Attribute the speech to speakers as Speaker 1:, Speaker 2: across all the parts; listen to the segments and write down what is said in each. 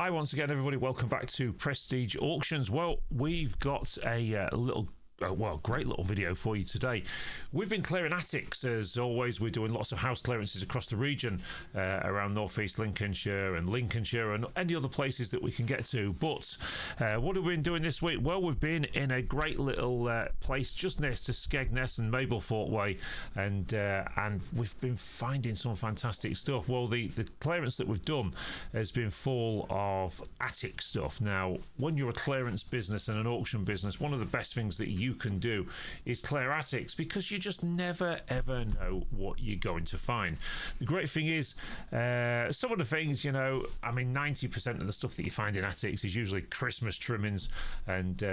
Speaker 1: Hi once again, everybody. Welcome back to Prestige Auctions. Well, we've got a great little video for you today. We've been clearing attics as always. We're doing lots of house clearances across the region around northeast Lincolnshire and any other places that we can get to. But what have we been doing this week? Well, we've been in a great little place just next to Skegness and Mablethorpe Way, and we've been finding some fantastic stuff. Well, the clearance that we've done has been full of attic stuff. Now, when you're a clearance business and an auction business, one of the best things that you can do is clear attics, because you just never ever know what you're going to find. The great thing is some of the things, 90% of the stuff that you find in attics is usually Christmas trimmings and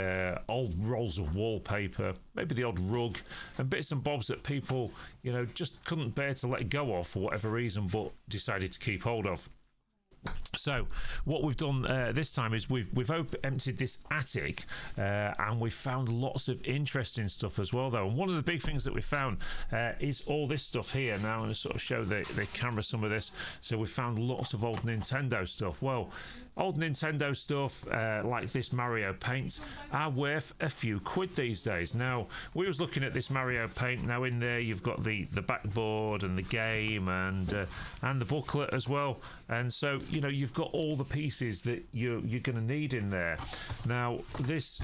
Speaker 1: old rolls of wallpaper, maybe the odd rug and bits and bobs that people just couldn't bear to let go of for whatever reason, but decided to keep hold of. So what we've done this time is we've emptied this attic and we've found lots of interesting stuff as well, though. And one of the big things that we found is all this stuff here. Now I'm going to sort of show the camera some of this. So we found lots of old Nintendo stuff. Well, old Nintendo stuff like this Mario paint are worth a few quid these days. Now, we was looking at this Mario paint. Now in there you've got the backboard and the game and the booklet as well. And so you've got all the pieces that you're going to need in there. Now this,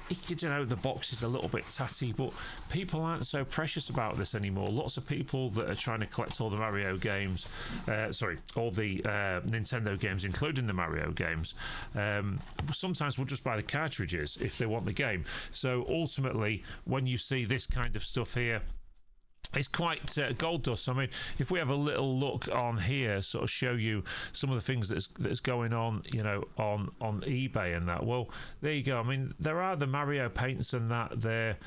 Speaker 1: the box is a little bit tatty, but people aren't so precious about this anymore. Lots of people that are trying to collect all the Mario games, all the Nintendo games, including the Mario games, sometimes will just buy the cartridges if they want the game. So ultimately, when you see this kind of stuff here, it's quite gold dust. I mean, if we have a little look on here, sort of show you some of the things that's going on, on eBay and that. Well, there you go. I mean, there are the Mario paints and that there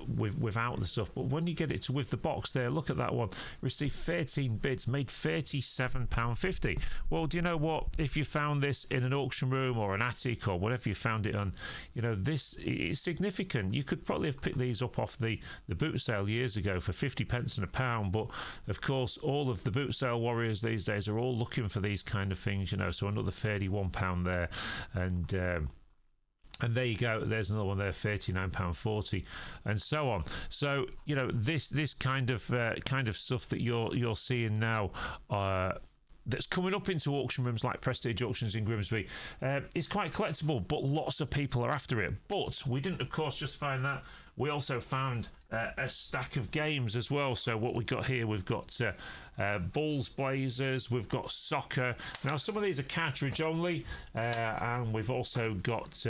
Speaker 1: without the stuff, but when you get it to with the box there, look at that one. Received 13 bids, made £37.50. Well, do you know what? If you found this in an auction room or an attic or whatever you found it on, this is significant. You could probably have picked these up off the boot sale years ago for 50 pence and a pound, but of course all of the boot sale warriors these days are all looking for these kind of things, so another £31 there, and there you go. There's another one there, £39.40, and so on. So this kind of stuff that you're seeing now, that's coming up into auction rooms like Prestige Auctions in Grimsby, is quite collectible, but lots of people are after it. But we didn't, of course, just find that. We also found a stack of games as well. So what we've got here, we've got Bulls Blazers, we've got soccer. Now, some of these are cartridge only, and we've also got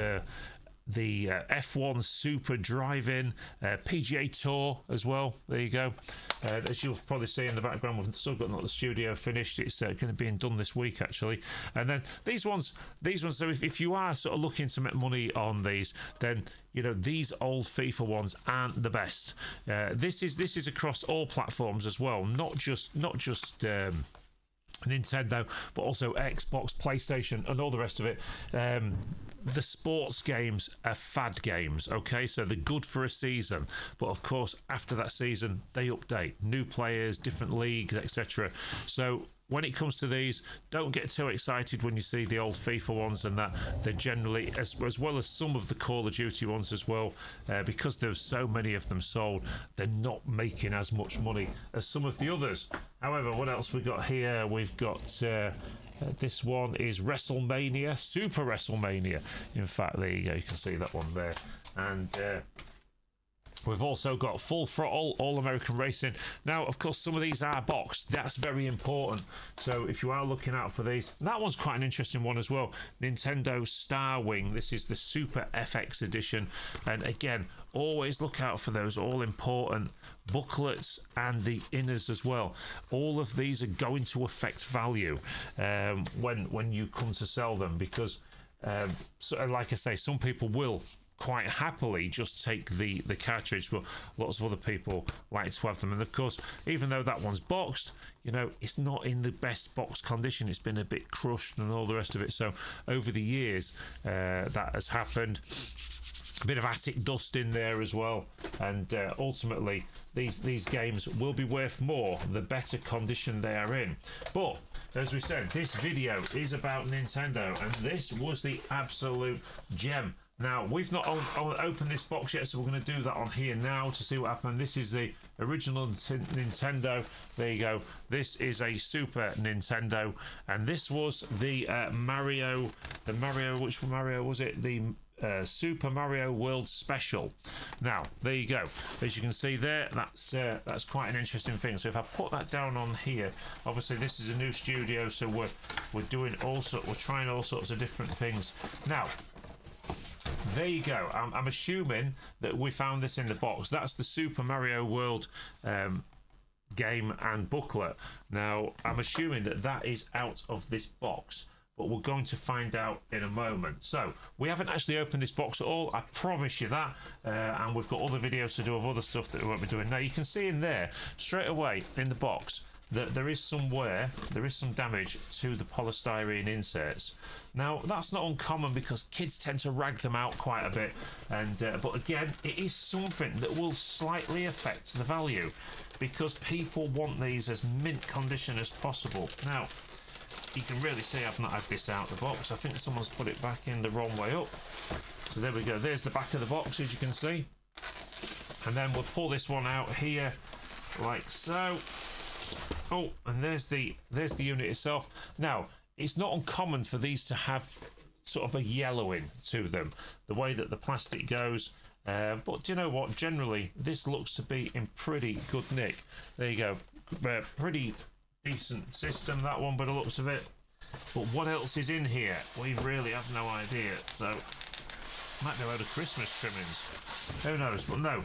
Speaker 1: the F1 Super Drive-In, PGA Tour as well. There you go. As you'll probably see in the background, we've still got not the studio finished. It's going to be done this week, actually. And then these ones. So if you are sort of looking to make money on these, then these old FIFA ones aren't the best. This is across all platforms as well, not just Nintendo, but also Xbox, PlayStation, and all the rest of it. The sports games are fad games, okay? So they're good for a season, but of course, after that season, they update. New players, different leagues, etc. So when it comes to these, don't get too excited when you see the old FIFA ones and that. They're generally, as well as some of the Call of Duty ones as well, because there's so many of them sold, they're not making as much money as some of the others. However, what else we got here? We've got this one is WrestleMania, Super WrestleMania. In fact, there you go. You can see that one there. And we've also got Full Throttle, All American Racing. Now, of course, some of these are boxed. That's very important. So if you are looking out for these, that one's quite an interesting one as well. Nintendo Star Wing. This is the Super FX edition. And again, always look out for those all-important booklets and the inners as well. All of these are going to affect value when you come to sell them, because, like I say, some people will quite happily just take the cartridge, but lots of other people like to have them. And of course, even though that one's boxed, it's not in the best box condition. It's been a bit crushed and all the rest of it. So over the years, that has happened. A bit of attic dust in there as well, and ultimately these games will be worth more the better condition they are in. But as we said, this video is about Nintendo, and this was the absolute gem. Now, we've not opened this box yet, so we're going to do that on here now to see what happened. This is the original Nintendo. There you go. This is a Super Nintendo, and this was the Mario. Which Mario was it? The Super Mario World Special. Now, there you go. As you can see there, that's quite an interesting thing. So if I put that down on here, obviously this is a new studio, so we're doing we're trying all sorts of different things. Now, there you go. I'm assuming that we found this in the box. That's the Super Mario World game and booklet. Now, I'm assuming that is out of this box, but we're going to find out in a moment. So, we haven't actually opened this box at all, I promise you that, and we've got other videos to do of other stuff that we won't be doing. Now, you can see in there, straight away in the box, that there is some damage to the polystyrene inserts. Now, that's not uncommon because kids tend to rag them out quite a bit, and but again, it is something that will slightly affect the value because people want these as mint condition as possible. Now, you can really see I've not had this out of the box. I think someone's put it back in the wrong way up. So there we go. There's the back of the box, as you can see. And then we'll pull this one out here like so. Oh, and there's the unit itself. Now, it's not uncommon for these to have sort of a yellowing to them, the way that the plastic goes. But do you know what? Generally, this looks to be in pretty good nick. There you go. Pretty decent system, that one, by the looks of it. But what else is in here? We really have no idea. So, might be a load of Christmas trimmings. Who knows? But no.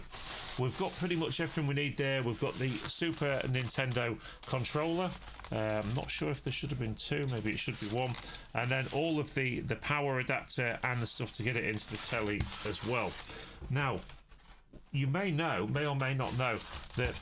Speaker 1: We've got pretty much everything we need there. We've got the Super Nintendo controller. I'm not sure if there should have been two. Maybe it should be one. And then all of the power adapter and the stuff to get it into the telly as well. Now, you may or may not know that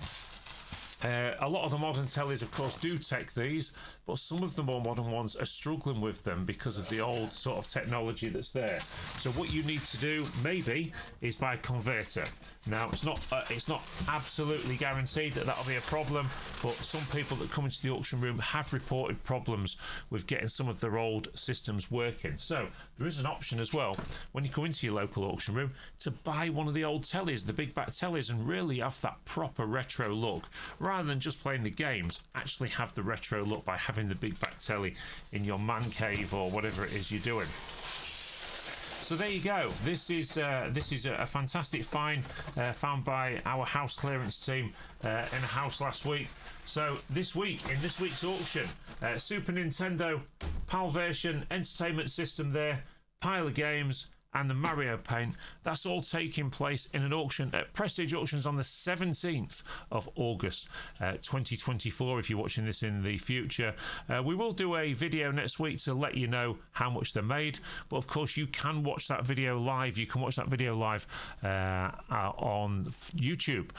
Speaker 1: a lot of the modern tellies, of course, do take these, but some of the more modern ones are struggling with them because of the old sort of technology that's there. So what you need to do, maybe, is buy a converter. Now, it's not absolutely guaranteed that that'll be a problem, but some people that come into the auction room have reported problems with getting some of their old systems working. So there is an option as well, when you come into your local auction room, to buy one of the old tellies, the big back tellies, and really have that proper retro look. Rather than just playing the games, actually have the retro look by having the big back telly in your man cave or whatever it is you're doing. So there you go. This is a fantastic find found by our house clearance team in a house last week. So in this week's auction, Super Nintendo PAL version entertainment system there, pile of games, and the Mario paint. That's all taking place in an auction at Prestige Auctions on the 17th of August 2024, if you're watching this in the future. We will do a video next week to let you know how much they're made, but of course you can watch that video live. You can watch that video live on YouTube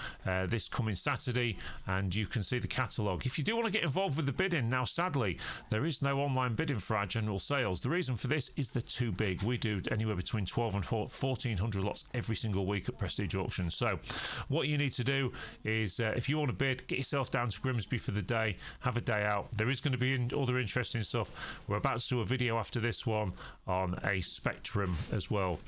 Speaker 1: this coming Saturday, and you can see the catalogue. If you do want to get involved with the bidding, now sadly there is no online bidding for our general sales. The reason for this is they're too big. We do anywhere between 12 and 1400 lots every single week at Prestige Auctions. So what you need to do is if you want to bid, get yourself down to Grimsby for the day, have a day out. There is going to be other interesting stuff. We're about to do a video after this one on a Spectrum as well,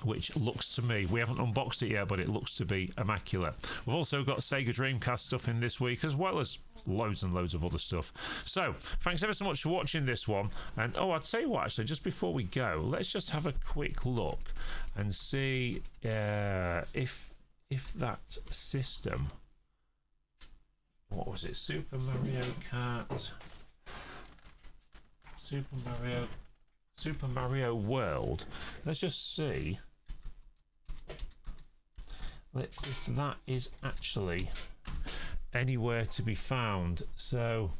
Speaker 1: which looks to me, we haven't unboxed it yet, but it looks to be immaculate. We've also got Sega Dreamcast stuff in this week, as well as loads and loads of other stuff. So thanks ever so much for watching this one. And I'll tell you what, actually, just before we go, let's just have a quick look and see if that system, what was it, Super Mario Kart, Super Mario World, let's just see if that is actually anywhere to be found. So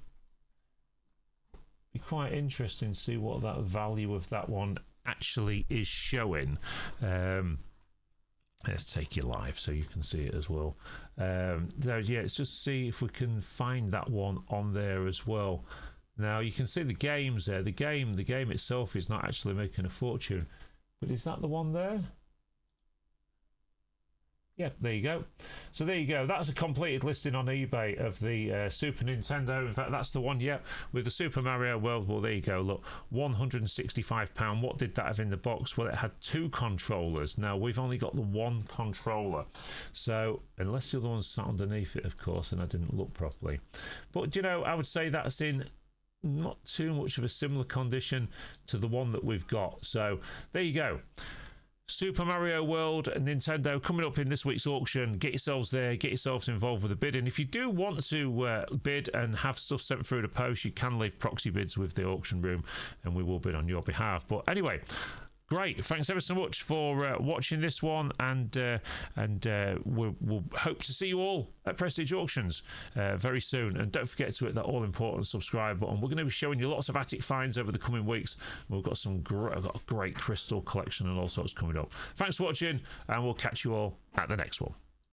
Speaker 1: be quite interesting to see what that value of that one actually is showing. Let's take you live so you can see it as well. So yeah, let's just see if we can find that one on there as well. Now you can see the games there. The game itself is not actually making a fortune, but is that the one there? Yeah, there you go. So there you go. That's a completed listing on eBay of the Super Nintendo. In fact, that's the one, yeah, with the Super Mario World. Well, there you go. Look, £165. What did that have in the box? Well, it had 2 controllers. Now, we've only got the 1 controller. So, unless the other one's sat underneath it, of course, and I didn't look properly. But, you know, I would say that's in not too much of a similar condition to the one that we've got. So, there you go. Super Mario World and Nintendo coming up in this week's auction. Get yourselves there, get yourselves involved with the bidding. If you do want to bid and have stuff sent through the post, you can leave proxy bids with the auction room and we will bid on your behalf. But anyway, great. Thanks ever so much for watching this one, and we'll hope to see you all at Prestige Auctions very soon. And don't forget to hit that all-important subscribe button. We're going to be showing you lots of attic finds over the coming weeks. We've got I've got a great crystal collection and all sorts coming up. Thanks for watching, and we'll catch you all at the next one.